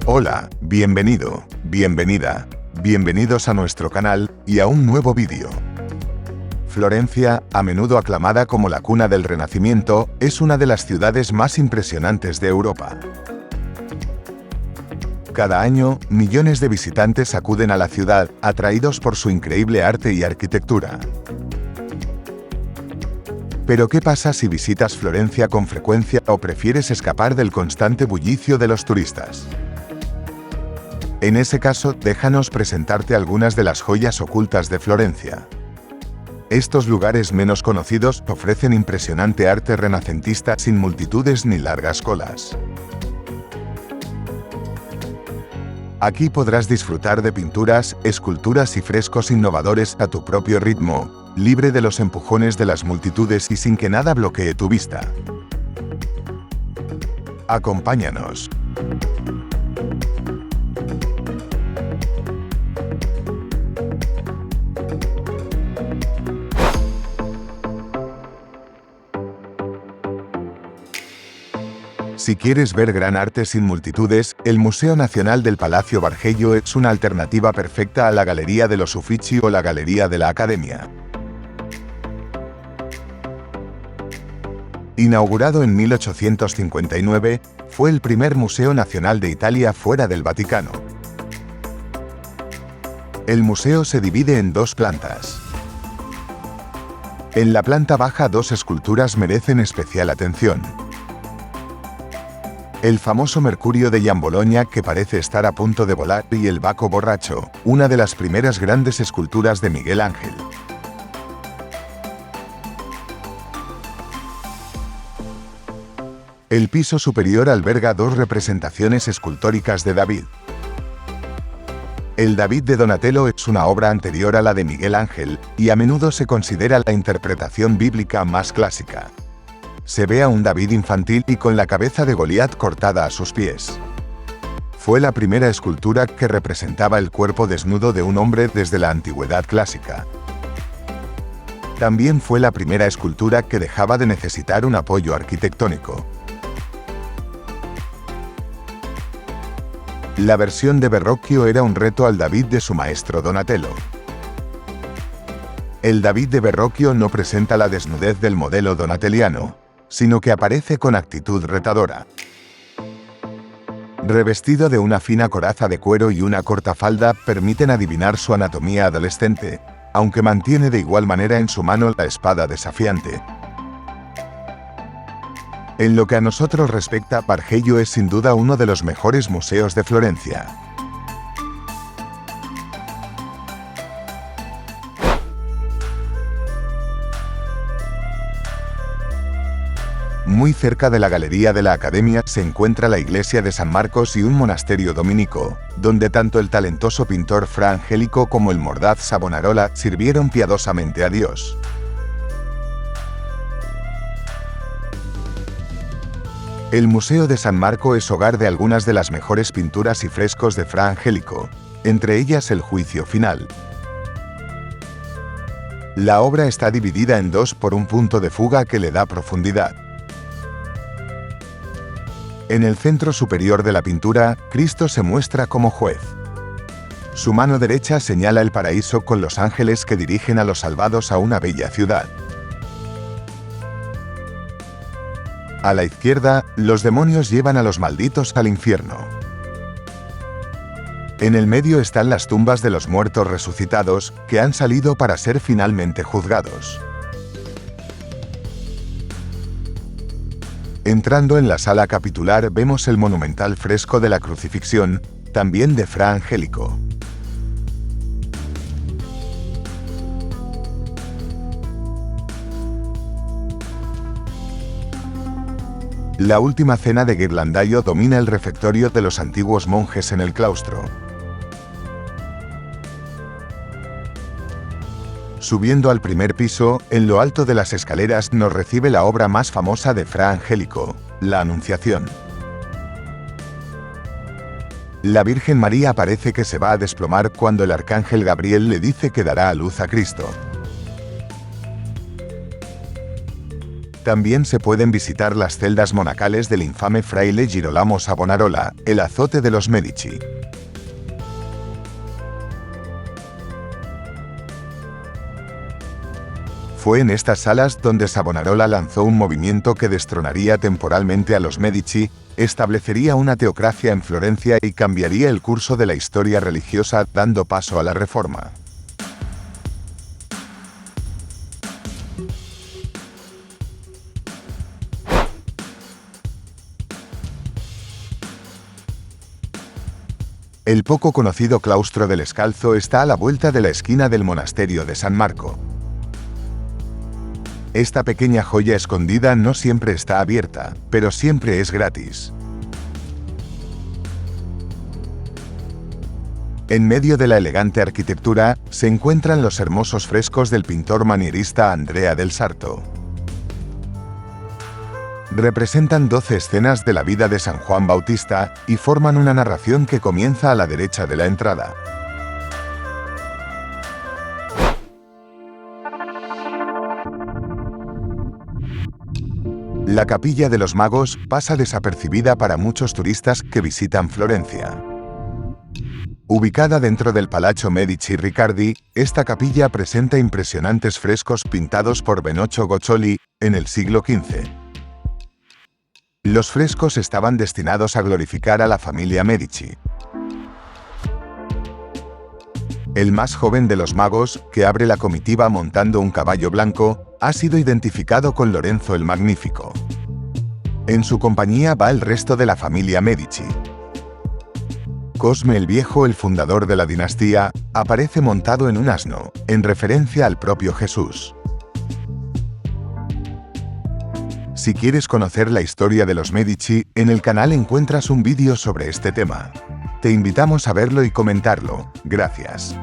Hola, bienvenido, bienvenida, bienvenidos a nuestro canal y a un nuevo vídeo. Florencia, a menudo aclamada como la cuna del Renacimiento, es una de las ciudades más impresionantes de Europa. Cada año, millones de visitantes acuden a la ciudad, atraídos por su increíble arte y arquitectura. Pero ¿qué pasa si visitas Florencia con frecuencia o prefieres escapar del constante bullicio de los turistas? En ese caso, déjanos presentarte algunas de las joyas ocultas de Florencia. Estos lugares menos conocidos ofrecen impresionante arte renacentista sin multitudes ni largas colas. Aquí podrás disfrutar de pinturas, esculturas y frescos innovadores a tu propio ritmo, libre de los empujones de las multitudes y sin que nada bloquee tu vista. Acompáñanos. Si quieres ver gran arte sin multitudes, el Museo Nacional del Palacio Bargello es una alternativa perfecta a la Galería de los Uffizi o la Galería de la Accademia. Inaugurado en 1859, fue el primer museo nacional de Italia fuera del Vaticano. El museo se divide en dos plantas. En la planta baja, dos esculturas merecen especial atención. El famoso Mercurio de Giambologna, que parece estar a punto de volar, y el Baco borracho, una de las primeras grandes esculturas de Miguel Ángel. El piso superior alberga dos representaciones escultóricas de David. El David de Donatello es una obra anterior a la de Miguel Ángel, y a menudo se considera la interpretación bíblica más clásica. Se ve a un David infantil y con la cabeza de Goliat cortada a sus pies. Fue la primera escultura que representaba el cuerpo desnudo de un hombre desde la antigüedad clásica. También fue la primera escultura que dejaba de necesitar un apoyo arquitectónico. La versión de Verrocchio era un reto al David de su maestro Donatello. El David de Verrocchio no presenta la desnudez del modelo donatelliano, sino que aparece con actitud retadora. Revestido de una fina coraza de cuero y una corta falda, permiten adivinar su anatomía adolescente, aunque mantiene de igual manera en su mano la espada desafiante. En lo que a nosotros respecta, Bargello es sin duda uno de los mejores museos de Florencia. Muy cerca de la Galería de la Accademia se encuentra la iglesia de San Marcos y un monasterio dominico, donde tanto el talentoso pintor Fra Angelico como el mordaz Savonarola sirvieron piadosamente a Dios. El Museo de San Marco es hogar de algunas de las mejores pinturas y frescos de Fra Angelico, entre ellas el Juicio Final. La obra está dividida en dos por un punto de fuga que le da profundidad. En el centro superior de la pintura, Cristo se muestra como juez. Su mano derecha señala el paraíso con los ángeles que dirigen a los salvados a una bella ciudad. A la izquierda, los demonios llevan a los malditos al infierno. En el medio están las tumbas de los muertos resucitados, que han salido para ser finalmente juzgados. Entrando en la sala capitular vemos el monumental fresco de la Crucifixión, también de Fra Angelico. La última cena de Ghirlandaio domina el refectorio de los antiguos monjes en el claustro. Subiendo al primer piso, en lo alto de las escaleras nos recibe la obra más famosa de Fra Angelico, la Anunciación. La Virgen María parece que se va a desplomar cuando el arcángel Gabriel le dice que dará a luz a Cristo. También se pueden visitar las celdas monacales del infame fraile Girolamo Savonarola, el azote de los Medici. Fue en estas salas donde Savonarola lanzó un movimiento que destronaría temporalmente a los Medici, establecería una teocracia en Florencia y cambiaría el curso de la historia religiosa, dando paso a la Reforma. El poco conocido claustro del Escalzo está a la vuelta de la esquina del monasterio de San Marco. Esta pequeña joya escondida no siempre está abierta, pero siempre es gratis. En medio de la elegante arquitectura, se encuentran los hermosos frescos del pintor manierista Andrea del Sarto. Representan 12 escenas de la vida de San Juan Bautista y forman una narración que comienza a la derecha de la entrada. La Capilla de los Magos pasa desapercibida para muchos turistas que visitan Florencia. Ubicada dentro del Palazzo Medici Riccardi, esta capilla presenta impresionantes frescos pintados por Benocho Goccioli en el siglo XV. Los frescos estaban destinados a glorificar a la familia Medici. El más joven de los magos, que abre la comitiva montando un caballo blanco, ha sido identificado con Lorenzo el Magnífico. En su compañía va el resto de la familia Medici. Cosme el Viejo, el fundador de la dinastía, aparece montado en un asno, en referencia al propio Jesús. Si quieres conocer la historia de los Medici, en el canal encuentras un vídeo sobre este tema. Te invitamos a verlo y comentarlo. Gracias.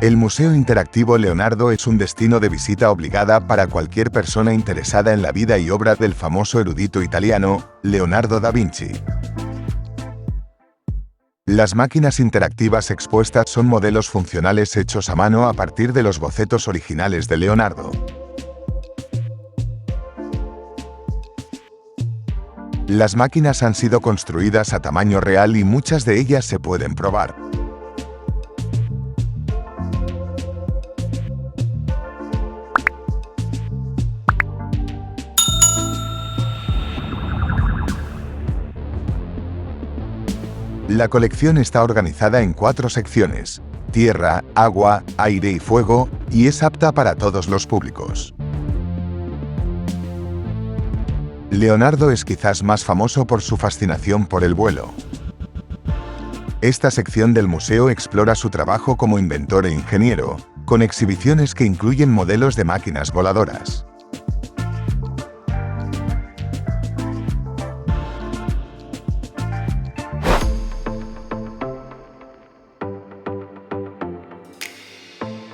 El Museo Interactivo Leonardo es un destino de visita obligada para cualquier persona interesada en la vida y obra del famoso erudito italiano, Leonardo da Vinci. Las máquinas interactivas expuestas son modelos funcionales hechos a mano a partir de los bocetos originales de Leonardo. Las máquinas han sido construidas a tamaño real y muchas de ellas se pueden probar. La colección está organizada en 4 secciones: tierra, agua, aire y fuego, y es apta para todos los públicos. Leonardo es quizás más famoso por su fascinación por el vuelo. Esta sección del museo explora su trabajo como inventor e ingeniero, con exhibiciones que incluyen modelos de máquinas voladoras.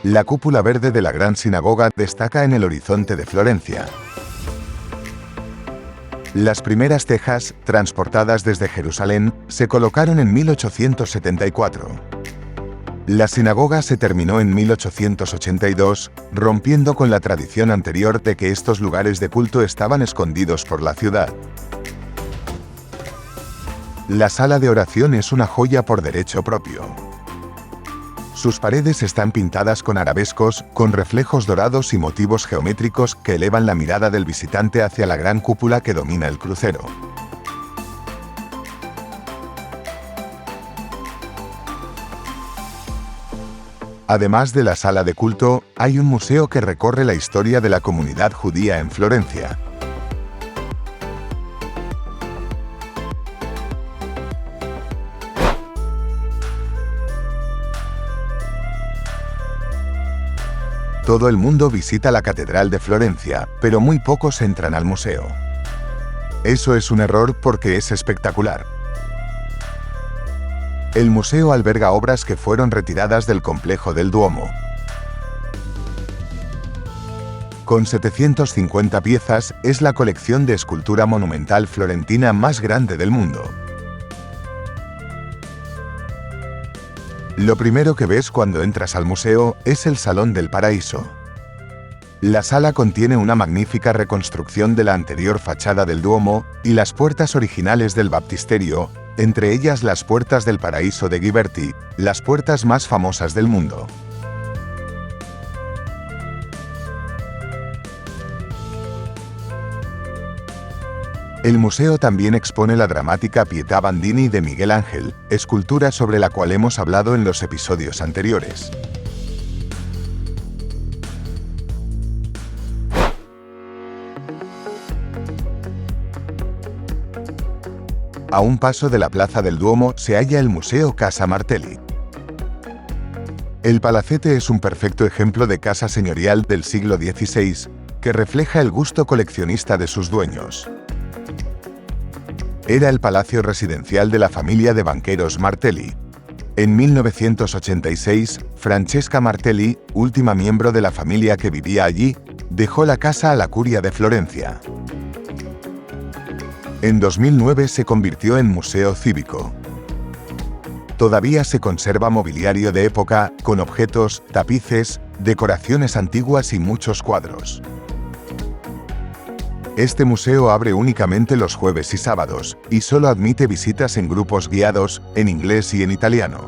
La cúpula verde de la Gran Sinagoga destaca en el horizonte de Florencia. Las primeras tejas, transportadas desde Jerusalén, se colocaron en 1874. La sinagoga se terminó en 1882, rompiendo con la tradición anterior de que estos lugares de culto estaban escondidos por la ciudad. La sala de oración es una joya por derecho propio. Sus paredes están pintadas con arabescos, con reflejos dorados y motivos geométricos que elevan la mirada del visitante hacia la gran cúpula que domina el crucero. Además de la sala de culto, hay un museo que recorre la historia de la comunidad judía en Florencia. Todo el mundo visita la Catedral de Florencia, pero muy pocos entran al museo. Eso es un error porque es espectacular. El museo alberga obras que fueron retiradas del complejo del Duomo. Con 750 piezas, es la colección de escultura monumental florentina más grande del mundo. Lo primero que ves cuando entras al museo es el Salón del Paraíso. La sala contiene una magnífica reconstrucción de la anterior fachada del Duomo y las puertas originales del baptisterio, entre ellas las puertas del Paraíso de Ghiberti, las puertas más famosas del mundo. El museo también expone la dramática Pietà Bandini de Miguel Ángel, escultura sobre la cual hemos hablado en los episodios anteriores. A un paso de la plaza del Duomo se halla el Museo Casa Martelli. El palacete es un perfecto ejemplo de casa señorial del siglo XVI, que refleja el gusto coleccionista de sus dueños. Era el palacio residencial de la familia de banqueros Martelli. En 1986, Francesca Martelli, última miembro de la familia que vivía allí, dejó la casa a la curia de Florencia. En 2009 se convirtió en museo cívico. Todavía se conserva mobiliario de época, con objetos, tapices, decoraciones antiguas y muchos cuadros. Este museo abre únicamente los jueves y sábados, y solo admite visitas en grupos guiados, en inglés y en italiano.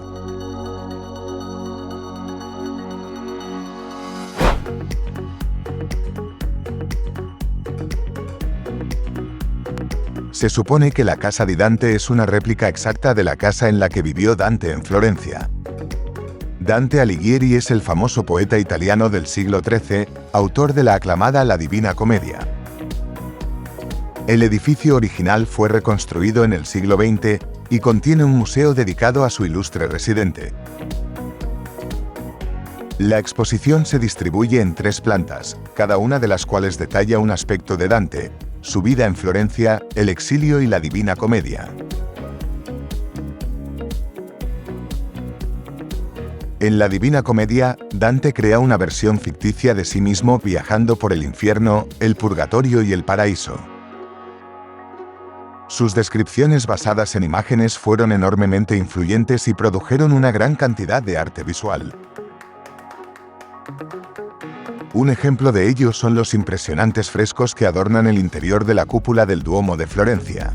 Se supone que la casa di Dante es una réplica exacta de la casa en la que vivió Dante en Florencia. Dante Alighieri es el famoso poeta italiano del siglo XIII, autor de la aclamada La Divina Comedia. El edificio original fue reconstruido en el siglo XX y contiene un museo dedicado a su ilustre residente. La exposición se distribuye en 3 plantas, cada una de las cuales detalla un aspecto de Dante, su vida en Florencia, el exilio y la Divina Comedia. En la Divina Comedia, Dante crea una versión ficticia de sí mismo viajando por el infierno, el purgatorio y el paraíso. Sus descripciones basadas en imágenes fueron enormemente influyentes y produjeron una gran cantidad de arte visual. Un ejemplo de ello son los impresionantes frescos que adornan el interior de la cúpula del Duomo de Florencia.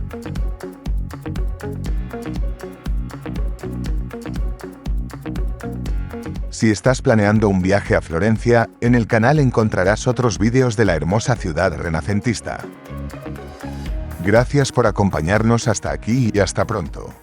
Si estás planeando un viaje a Florencia, en el canal encontrarás otros vídeos de la hermosa ciudad renacentista. Gracias por acompañarnos hasta aquí y hasta pronto.